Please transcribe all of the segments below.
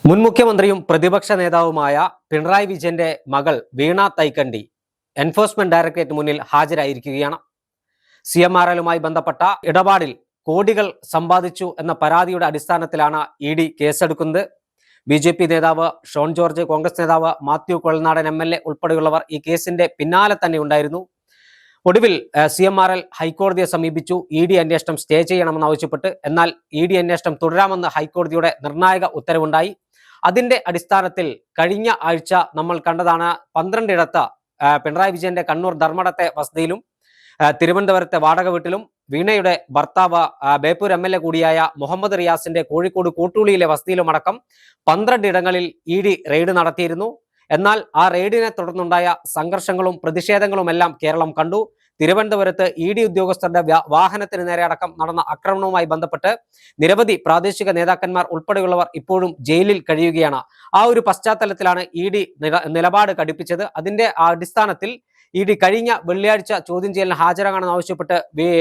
മുൻ മുഖ്യമന്ത്രിയും പ്രതിപക്ഷ നേതാവുമായ പിണറായി വിജയന്റെ മകൾ വീണ തൈക്കണ്ടി എൻഫോഴ്സ്മെന്റ് ഡയറക്ടറേറ്റ് മുന്നിൽ ഹാജരായിരിക്കുകയാണ്. CMRLുമായി ബന്ധപ്പെട്ട ഇടപാടിൽ കോടികൾ സമ്പാദിച്ചു എന്ന പരാതിയുടെ അടിസ്ഥാനത്തിലാണ് ED കേസെടുക്കുന്നത്. BJP നേതാവ് ഷോൺ ജോർജ്, കോൺഗ്രസ് നേതാവ് മാത്യു കൊളനാടൻ MLA ഉൾപ്പെടെയുള്ളവർ ഈ കേസിന്റെ പിന്നാലെ തന്നെ ഉണ്ടായിരുന്നു. ഒടുവിൽ CMRL ഹൈക്കോടതിയെ സമീപിച്ചു. ED അന്വേഷണം സ്റ്റേ ചെയ്യണമെന്ന് ആവശ്യപ്പെട്ട്. എന്നാൽ ED അന്വേഷണം തുടരാമെന്ന് ഹൈക്കോടതിയുടെ നിർണായക ഉത്തരവുണ്ടായി. അതിന്റെ അടിസ്ഥാനത്തിൽ കഴിഞ്ഞ ആഴ്ച നമ്മൾ കണ്ടതാണ് 12 ഇടത്ത് പിണറായി വിജയന്റെ കണ്ണൂർ ധർമ്മടത്തെ വസതിയിലും തിരുവനന്തപുരത്തെ വാടക വീട്ടിലും വീണയുടെ ഭർത്താവ് ബേപ്പൂർ MLA കൂടിയായ മുഹമ്മദ് റിയാസിന്റെ കോഴിക്കോട് കോട്ടൂളിയിലെ വസതിയിലും അടക്കം 12 ഇടങ്ങളിൽ ED റെയ്ഡ് നടത്തിയിരുന്നു. എന്നാൽ ആ റെയ്ഡിനെ തുടർന്നുണ്ടായ സംഘർഷങ്ങളും പ്രതിഷേധങ്ങളുമെല്ലാം കേരളം കണ്ടു. തിരുവനന്തപുരത്ത് ED ഉദ്യോഗസ്ഥരുടെ വാഹനത്തിന് നേരെ അടക്കം നടന്ന ആക്രമണവുമായി ബന്ധപ്പെട്ട് നിരവധി പ്രാദേശിക നേതാക്കന്മാർ ഉൾപ്പെടെയുള്ളവർ ഇപ്പോഴും ജയിലിൽ കഴിയുകയാണ്. ആ ഒരു പശ്ചാത്തലത്തിലാണ് ED നിലപാട് കടുപ്പിച്ചത്. അതിന്റെ അടിസ്ഥാനത്തിൽ ED കഴിഞ്ഞ വെള്ളിയാഴ്ച ചോദ്യം ചെയ്യലിന് ഹാജരാകണമെന്ന് ആവശ്യപ്പെട്ട്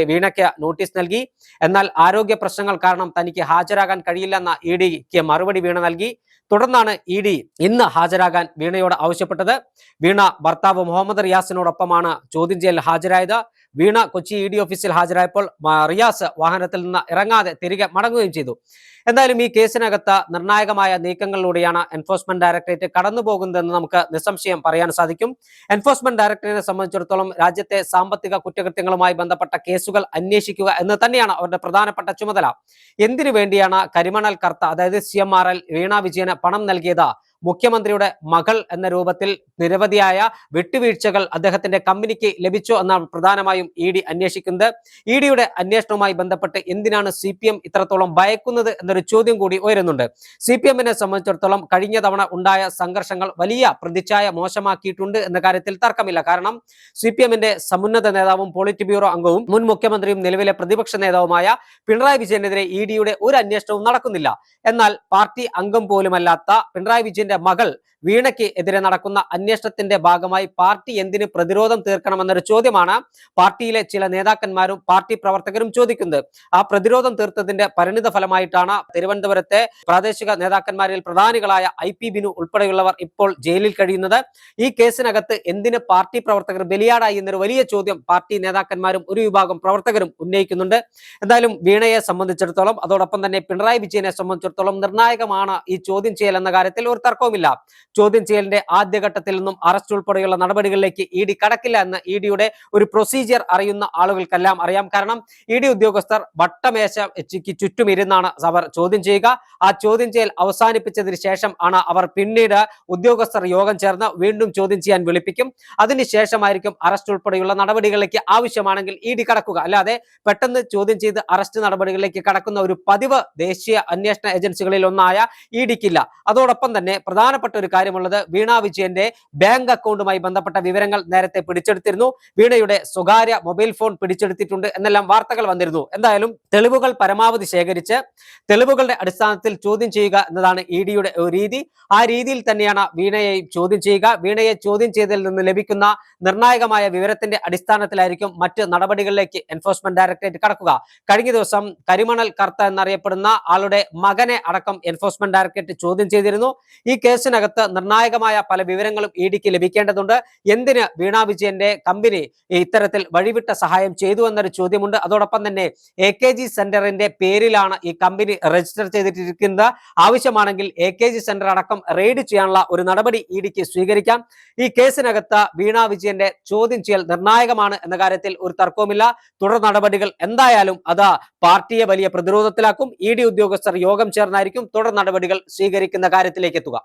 വീണയ്ക്ക് നോട്ടീസ് നൽകി. എന്നാൽ ആരോഗ്യ പ്രശ്നങ്ങൾ കാരണം തനിക്ക് ഹാജരാകാൻ കഴിയില്ലെന്ന EDക്ക് മറുപടി വീണ നൽകി. തുടർന്നാണ് ED ഇന്ന് ഹാജരാകാൻ വീണയോട് ആവശ്യപ്പെട്ടത്. വീണ ഭർത്താവ് മുഹമ്മദ് റിയാസിനോടൊപ്പമാണ് ചോദ്യം ചെയ്യലിൽ ഹാജരായത്. വീണ കൊച്ചി ED ഓഫീസിൽ ഹാജരായപ്പോൾ റിയാസ് വാഹനത്തിൽ നിന്ന് ഇറങ്ങാതെ തിരികെ മടങ്ങുകയും ചെയ്തു. എന്തായാലും ഈ കേസിനകത്ത് നിർണായകമായ നീക്കങ്ങളിലൂടെയാണ് എൻഫോഴ്സ്മെന്റ് ഡയറക്ടറേറ്റ് കടന്നു പോകുന്നതെന്ന് നമുക്ക് നിസ്സംശയം പറയാൻ സാധിക്കും. എൻഫോഴ്സ്മെന്റ് ഡയറക്ടറേറ്റിനെ സംബന്ധിച്ചിടത്തോളം രാജ്യത്തെ സാമ്പത്തിക കുറ്റകൃത്യങ്ങളുമായി ബന്ധപ്പെട്ട കേസുകൾ അന്വേഷിക്കുക എന്ന് തന്നെയാണ് അവരുടെ പ്രധാനപ്പെട്ട ചുമതല. എന്തിനു വേണ്ടിയാണ് കരിമണൽ കർത്ത, അതായത് CMRL വീണ വിജയന് പണം നൽകിയത്? മുഖ്യമന്ത്രിയുടെ മകൾ എന്ന രൂപത്തിൽ നിരവധിയായ വിട്ടുവീഴ്ചകൾ അദ്ദേഹത്തിന്റെ കമ്പനിക്ക് ലഭിച്ചോ എന്നാണ് പ്രധാനമായും ED അന്വേഷിക്കുന്നത്. EDയുടെ അന്വേഷണവുമായി ബന്ധപ്പെട്ട് എന്തിനാണ് CPM ഇത്രത്തോളം ഭയക്കുന്നത് എന്നൊരു ചോദ്യം കൂടി ഉയരുന്നുണ്ട്. CPMനെ സംബന്ധിച്ചിടത്തോളം കഴിഞ്ഞ തവണ ഉണ്ടായ സംഘർഷങ്ങൾ വലിയ പ്രതിച്ഛായ മോശമാക്കിയിട്ടുണ്ട് എന്ന കാര്യത്തിൽ തർക്കമില്ല. കാരണം CPMന്റെ സമുന്നത നേതാവും പോളിറ്റ് ബ്യൂറോ അംഗവും മുൻ മുഖ്യമന്ത്രിയും നിലവിലെ പ്രതിപക്ഷ നേതാവുമായ പിണറായി വിജയനെതിരെ EDയുടെ ഒരു അന്വേഷണവും നടക്കുന്നില്ല. എന്നാൽ പാർട്ടി അംഗം പോലുമല്ലാത്ത പിണറായി വിജയൻ മകൾ വീണയ്ക്ക് എതിരെ നടക്കുന്ന അന്വേഷണത്തിന്റെ ഭാഗമായി പാർട്ടി എന്തിന് പ്രതിരോധം തീർക്കണമെന്നൊരു ചോദ്യമാണ് പാർട്ടിയിലെ ചില നേതാക്കന്മാരും പാർട്ടി പ്രവർത്തകരും ചോദിക്കുന്നത്. ആ പ്രതിരോധം തീർത്തതിന്റെ പരിണിത ഫലമായിട്ടാണ് തിരുവനന്തപുരത്തെ പ്രാദേശിക നേതാക്കന്മാരിൽ പ്രധാനികളായ IP ബിനു ഉൾപ്പെടെയുള്ളവർ ഇപ്പോൾ ജയിലിൽ കഴിയുന്നത്. ഈ കേസിനകത്ത് എന്തിന് പാർട്ടി പ്രവർത്തകർ ബലിയാടായി എന്നൊരു വലിയ ചോദ്യം പാർട്ടി നേതാക്കന്മാരും ഒരു വിഭാഗം പ്രവർത്തകരും ഉന്നയിക്കുന്നുണ്ട്. എന്തായാലും വീണയെ സംബന്ധിച്ചിടത്തോളം, അതോടൊപ്പം തന്നെ പിണറായി വിജയനെ സംബന്ധിച്ചിടത്തോളം നിർണായകമാണ് ഈ ചോദ്യം ചെയ്യൽ എന്ന കാര്യത്തിൽ ഒരു തർക്കവുമില്ല. ചോദ്യം ചെയ്യലിന്റെ ആദ്യഘട്ടത്തിൽ നിന്നും അറസ്റ്റ് ഉൾപ്പെടെയുള്ള നടപടികളിലേക്ക് ED കടക്കില്ല എന്ന് EDയുടെ ഒരു പ്രൊസീജിയർ അറിയുന്ന ആളുകൾക്കെല്ലാം അറിയാം. കാരണം ED ഉദ്യോഗസ്ഥർ വട്ടമേശ ചുറ്റും ഇരുന്നാണ് അവർ ചോദ്യം ചെയ്യുക. ആ ചോദ്യം ചെയ്യൽ അവസാനിപ്പിച്ചതിന് ശേഷം ആണ് അവർ പിന്നീട് ഉദ്യോഗസ്ഥർ യോഗം ചേർന്ന് വീണ്ടും ചോദ്യം ചെയ്യാൻ വിളിപ്പിക്കും. അതിനുശേഷമായിരിക്കും അറസ്റ്റ് ഉൾപ്പെടെയുള്ള നടപടികളിലേക്ക് ആവശ്യമാണെങ്കിൽ ED കടക്കുക. അല്ലാതെ പെട്ടെന്ന് ചോദ്യം ചെയ്ത് അറസ്റ്റ് നടപടികളിലേക്ക് കടക്കുന്ന ഒരു പതിവ് ദേശീയ അന്വേഷണ ഏജൻസികളിൽ ഒന്നായ EDക്കില്ല. അതോടൊപ്പം തന്നെ പ്രധാനപ്പെട്ട ഒരു കാര്യമുള്ളത്, വീണ വിജയന്റെ ബാങ്ക് അക്കൗണ്ടുമായി ബന്ധപ്പെട്ട വിവരങ്ങൾ നേരത്തെ പിടിച്ചെടുത്തിരുന്നു. വീണയുടെ സ്വകാര്യ മൊബൈൽ ഫോൺ പിടിച്ചെടുത്തിട്ടുണ്ട് എന്നെല്ലാം വാർത്തകൾ വന്നിരുന്നു. എന്തായാലും തെളിവുകൾ പരമാവധി ശേഖരിച്ച് തെളിവുകളുടെ അടിസ്ഥാനത്തിൽ ചോദ്യം ചെയ്യുക എന്നതാണ് EDയുടെ ഒരു രീതി. ആ രീതിയിൽ തന്നെയാണ് വീണയെ ചോദ്യം ചെയ്യുക. വീണയെ ചോദ്യം ചെയ്തതിൽ നിന്ന് ലഭിക്കുന്ന നിർണായകമായ വിവരത്തിന്റെ അടിസ്ഥാനത്തിലായിരിക്കും മറ്റ് നടപടികളിലേക്ക് എൻഫോഴ്സ്മെന്റ് ഡയറക്ടറേറ്റ് കടക്കുക. കഴിഞ്ഞ ദിവസം കരിമണൽ കർത്ത എന്നറിയപ്പെടുന്ന ആളുടെ മകനെ അടക്കം എൻഫോഴ്സ്മെന്റ് ഡയറക്ടറേറ്റ് ചോദ്യം ചെയ്തിരുന്നു. ഈ കേസിനകത്ത് നിർണായകമായ പല വിവരങ്ങളും EDക്ക് ലഭിക്കേണ്ടതുണ്ട്. എന്തിന് വീണ വിജയന്റെ കമ്പനി ഇത്തരത്തിൽ വഴിവിട്ട സഹായം ചെയ്തു എന്നൊരു ചോദ്യമുണ്ട്. അതോടൊപ്പം തന്നെ AKG സെന്ററിന്റെ പേരിലാണ് ഈ കമ്പനി രജിസ്റ്റർ ചെയ്തിട്ടിരിക്കുന്നത്. ആവശ്യമാണെങ്കിൽ AKG സെന്റർ അടക്കം റെയ്ഡ് ചെയ്യാനുള്ള ഒരു നടപടി EDക്ക് സ്വീകരിക്കാം. ഈ കേസിനകത്ത് വീണ വിജയന്റെ ചോദ്യം ചെയ്യൽ നിർണായകമാണ് എന്ന കാര്യത്തിൽ ഒരു തർക്കവുമില്ല. തുടർ നടപടികൾ എന്തായാലും അത് പാർട്ടിയെ വലിയ പ്രതിരോധത്തിലാക്കും. ED ഉദ്യോഗസ്ഥർ യോഗം ചേർന്നായിരിക്കും തുടർ നടപടികൾ സ്വീകരിക്കുന്ന കാര്യത്തിലേക്ക് എത്തുക.